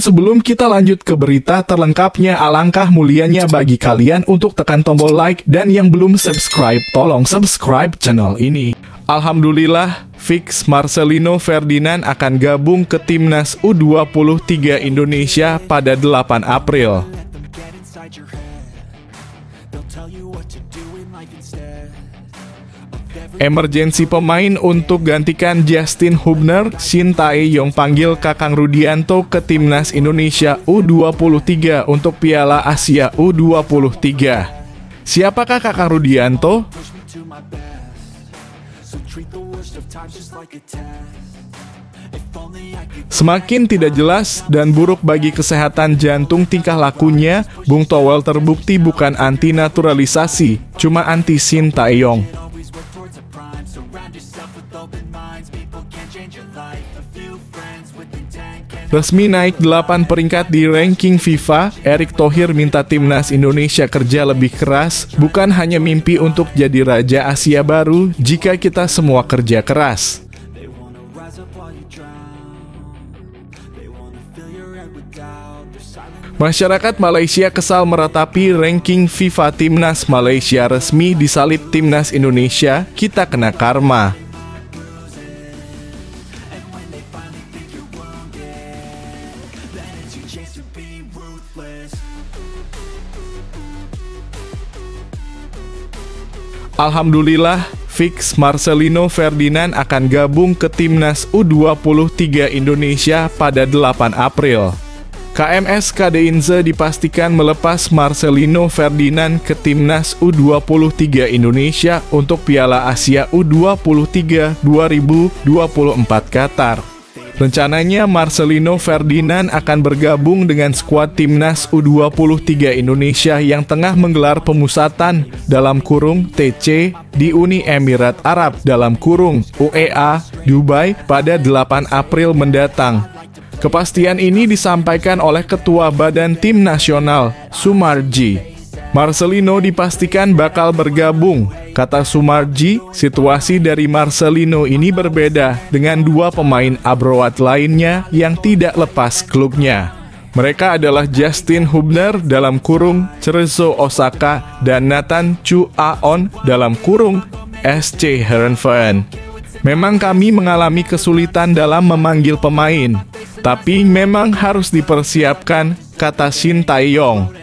sebelum kita lanjut ke berita terlengkapnya, alangkah mulianya bagi kalian untuk tekan tombol like, dan yang belum subscribe, tolong subscribe channel ini. Alhamdulillah, fix Marcelino Ferdinand akan gabung ke Timnas U23 Indonesia pada 8 April. Emergensi pemain untuk gantikan Justin Hubner, Shin Tae-yong panggil Kakang Rudianto ke Timnas Indonesia U23 untuk Piala Asia U23. Siapakah Kakang Rudianto? Semakin tidak jelas dan buruk bagi kesehatan jantung tingkah lakunya, Bung Towel terbukti bukan anti naturalisasi, cuma anti Shin Tae-yong. Resmi naik 8 peringkat di ranking FIFA, Erick Thohir minta Timnas Indonesia kerja lebih keras, bukan hanya mimpi untuk jadi Raja Asia baru jika kita semua kerja keras. Masyarakat Malaysia kesal meratapi ranking FIFA. Timnas Malaysia resmi disalip Timnas Indonesia, kita kena karma. Alhamdulillah, fix Marcelino Ferdinand akan gabung ke Timnas U23 Indonesia pada 8 April. KMS KD Inze dipastikan melepas Marcelino Ferdinand ke Timnas U23 Indonesia untuk Piala Asia U23 2024 Qatar. Rencananya Marcelino Ferdinand akan bergabung dengan skuad Timnas U23 Indonesia yang tengah menggelar pemusatan (TC) di Uni Emirat Arab (UEA) Dubai pada 8 April mendatang. Kepastian ini disampaikan oleh Ketua Badan Tim Nasional, Sumarji. Marcelino dipastikan bakal bergabung. Kata Sumarji, situasi dari Marcelino ini berbeda dengan dua pemain abroad lainnya yang tidak lepas klubnya. Mereka adalah Justin Hubner (Cerezo Osaka) dan Nathan Chu Aon (SC Heerenveen). Memang kami mengalami kesulitan dalam memanggil pemain, tapi memang harus dipersiapkan, kata Shin Tae-yong.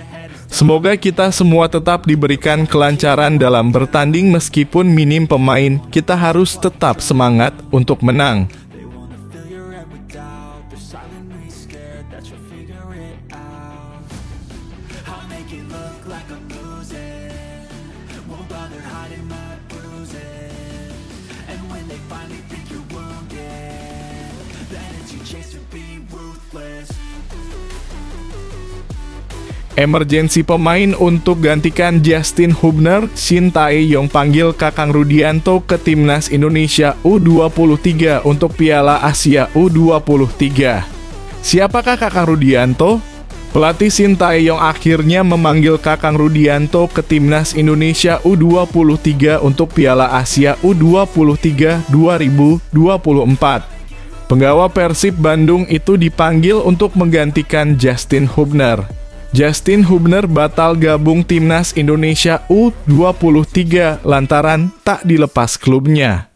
Semoga kita semua tetap diberikan kelancaran dalam bertanding meskipun minim pemain, kita harus tetap semangat untuk menang. Emergensi pemain untuk gantikan Justin Hubner, Shin Tae-yong panggil Kakang Rudianto ke Timnas Indonesia U23 untuk Piala Asia U23. Siapakah Kakang Rudianto? Pelatih Shin Tae-yong akhirnya memanggil Kakang Rudianto ke Timnas Indonesia U23 untuk Piala Asia U23 2024. Penggawa Persib Bandung itu dipanggil untuk menggantikan Justin Hubner. Justin Hubner batal gabung Timnas Indonesia U23 lantaran tak dilepas klubnya.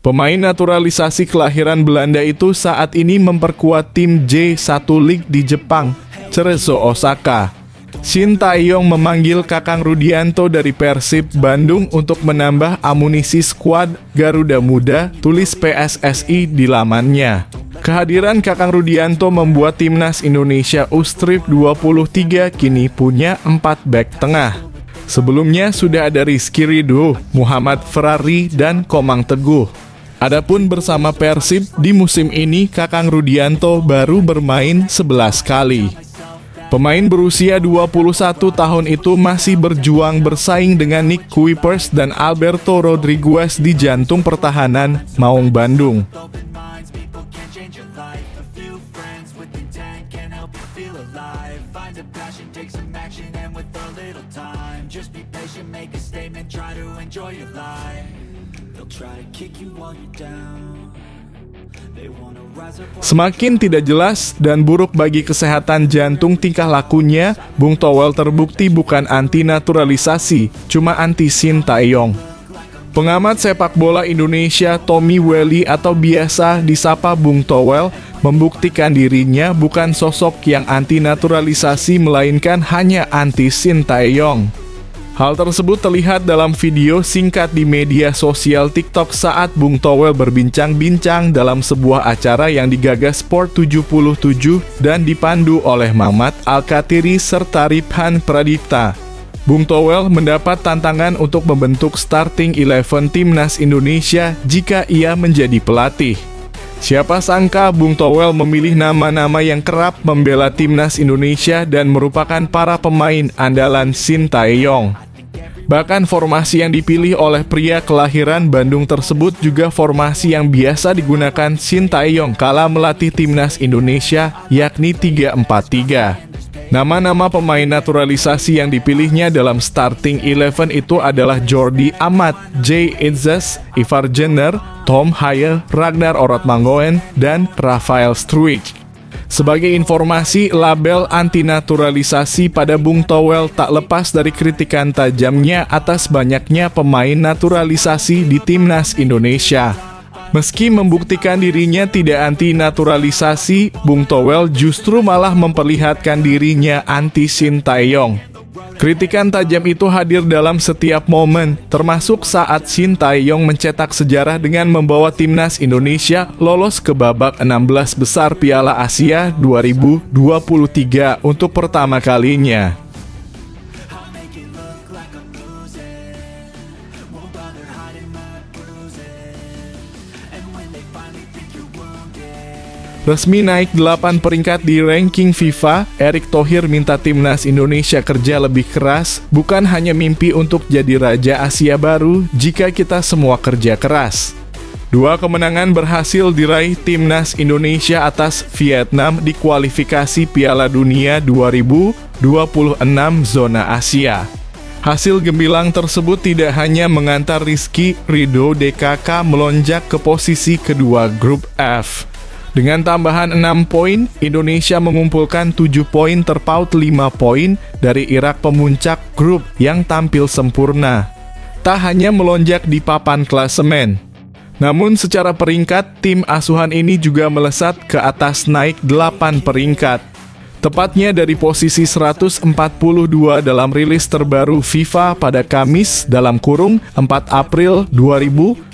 Pemain naturalisasi kelahiran Belanda itu saat ini memperkuat tim J1 League di Jepang, Cerezo Osaka. Shin Tae-yong memanggil Kakang Rudianto dari Persib Bandung untuk menambah amunisi skuad Garuda Muda, tulis PSSI di lamannya. Kehadiran Kakang Rudianto membuat Timnas Indonesia U23 kini punya 4 bek tengah. Sebelumnya sudah ada Rizky Ridho, Muhammad Ferrari, dan Komang Teguh. Adapun bersama Persib di musim ini Kakang Rudianto baru bermain 11 kali. Pemain berusia 21 tahun itu masih berjuang bersaing dengan Nick Kuipers dan Alberto Rodriguez di jantung pertahanan Maung Bandung. Try to kick you while you're down. Semakin tidak jelas dan buruk bagi kesehatan jantung tingkah lakunya, Bung Towel terbukti bukan anti-naturalisasi, cuma anti-Sintayong. Pengamat sepak bola Indonesia Tommy Welly atau biasa disapa Bung Towel membuktikan dirinya bukan sosok yang anti-naturalisasi melainkan hanya anti-Sintayong. Hal tersebut terlihat dalam video singkat di media sosial TikTok saat Bung Towel berbincang-bincang dalam sebuah acara yang digagas Sport 77 dan dipandu oleh Mamat Al-Katiri serta Riphan Pradipta. Bung Towel mendapat tantangan untuk membentuk starting 11 timnas Indonesia jika ia menjadi pelatih. Siapa sangka Bung Towel memilih nama-nama yang kerap membela timnas Indonesia dan merupakan para pemain andalan Sintayong. Bahkan formasi yang dipilih oleh pria kelahiran Bandung tersebut juga formasi yang biasa digunakan Sintayong kala melatih timnas Indonesia, yakni 3-4-3. Nama-nama pemain naturalisasi yang dipilihnya dalam starting 11 itu adalah Jordi Amat, Jay Itzes, Ivar Jenner, Tom Haye, Ragnar Orotmangoen, dan Rafael Struijk. Sebagai informasi, label anti-naturalisasi pada Bung Towel tak lepas dari kritikan tajamnya atas banyaknya pemain naturalisasi di timnas Indonesia. Meski membuktikan dirinya tidak anti-naturalisasi, Bung Towel justru malah memperlihatkan dirinya anti-Sintayong. Kritikan tajam itu hadir dalam setiap momen, termasuk saat Sintayong mencetak sejarah dengan membawa timnas Indonesia lolos ke babak 16 besar Piala Asia 2023 untuk pertama kalinya. Resmi naik 8 peringkat di ranking FIFA, Erick Thohir minta timnas Indonesia kerja lebih keras, bukan hanya mimpi untuk jadi Raja Asia baru jika kita semua kerja keras. 2 kemenangan berhasil diraih timnas Indonesia atas Vietnam di kualifikasi Piala Dunia 2026 zona Asia. Hasil gemilang tersebut tidak hanya mengantar Rizky Ridho DKK melonjak ke posisi kedua grup F. Dengan tambahan 6 poin, Indonesia mengumpulkan 7 poin terpaut 5 poin dari Irak pemuncak grup yang tampil sempurna. Tak hanya melonjak di papan klasemen, namun secara peringkat, tim asuhan ini juga melesat ke atas naik 8 peringkat. Tepatnya dari posisi 142 dalam rilis terbaru FIFA pada Kamis (4 April 2024)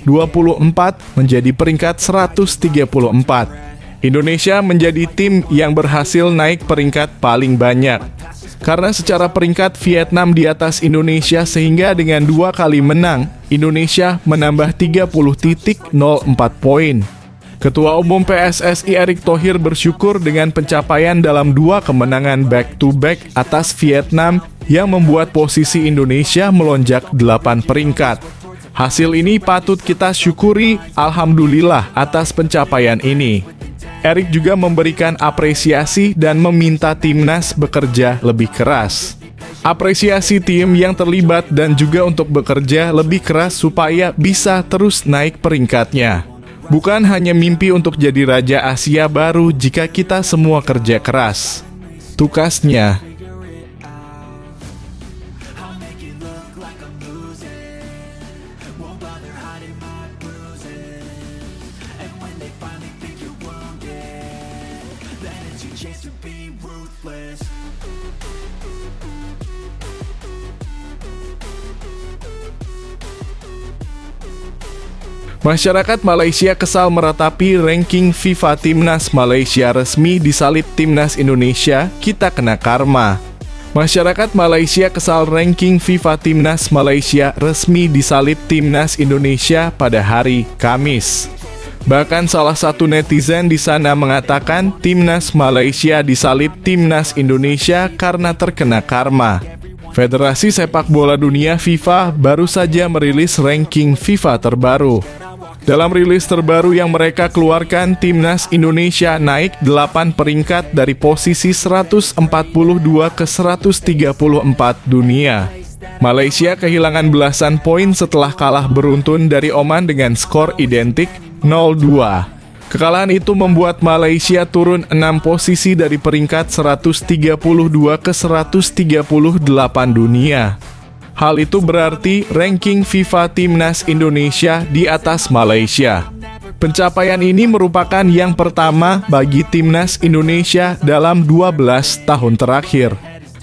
menjadi peringkat 134. Indonesia menjadi tim yang berhasil naik peringkat paling banyak. Karena secara peringkat Vietnam di atas Indonesia sehingga dengan 2 kali menang, Indonesia menambah 30.04 poin. Ketua Umum PSSI Erick Thohir bersyukur dengan pencapaian dalam 2 kemenangan back-to-back atas Vietnam yang membuat posisi Indonesia melonjak 8 peringkat. Hasil ini patut kita syukuri, alhamdulillah atas pencapaian ini. Erick juga memberikan apresiasi dan meminta timnas bekerja lebih keras. Apresiasi tim yang terlibat dan juga untuk bekerja lebih keras supaya bisa terus naik peringkatnya. Bukan hanya mimpi untuk jadi Raja Asia baru jika kita semua kerja keras. Tukasnya. Masyarakat Malaysia kesal meratapi ranking FIFA Timnas Malaysia resmi disalip Timnas Indonesia, kita kena karma. Masyarakat Malaysia kesal ranking FIFA Timnas Malaysia resmi disalip Timnas Indonesia pada hari Kamis. Bahkan salah satu netizen di sana mengatakan Timnas Malaysia disalip Timnas Indonesia karena terkena karma. Federasi Sepak Bola Dunia FIFA baru saja merilis ranking FIFA terbaru. Dalam rilis terbaru yang mereka keluarkan, Timnas Indonesia naik 8 peringkat dari posisi 142 ke 134 dunia. Malaysia kehilangan belasan poin setelah kalah beruntun dari Oman dengan skor identik 0-2. Kekalahan itu membuat Malaysia turun 6 posisi dari peringkat 132 ke 138 dunia. Hal itu berarti ranking FIFA Timnas Indonesia di atas Malaysia. Pencapaian ini merupakan yang pertama bagi Timnas Indonesia dalam 12 tahun terakhir.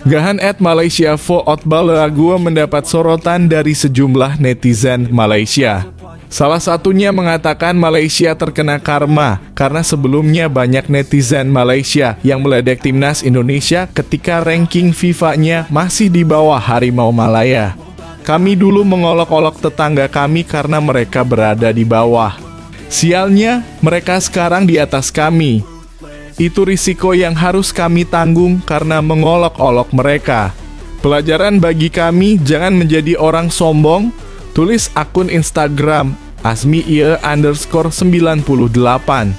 Gahan @Malaysia Fo Otbalagu mendapat sorotan dari sejumlah netizen Malaysia. Salah satunya mengatakan Malaysia terkena karma karena sebelumnya banyak netizen Malaysia yang meledek Timnas Indonesia ketika ranking FIFA-nya masih di bawah Harimau Malaya. Kami dulu mengolok-olok tetangga kami karena mereka berada di bawah. Sialnya, mereka sekarang di atas kami. Itu risiko yang harus kami tanggung karena mengolok-olok mereka. Pelajaran bagi kami, jangan menjadi orang sombong. Tulis akun Instagram @asmiie_98.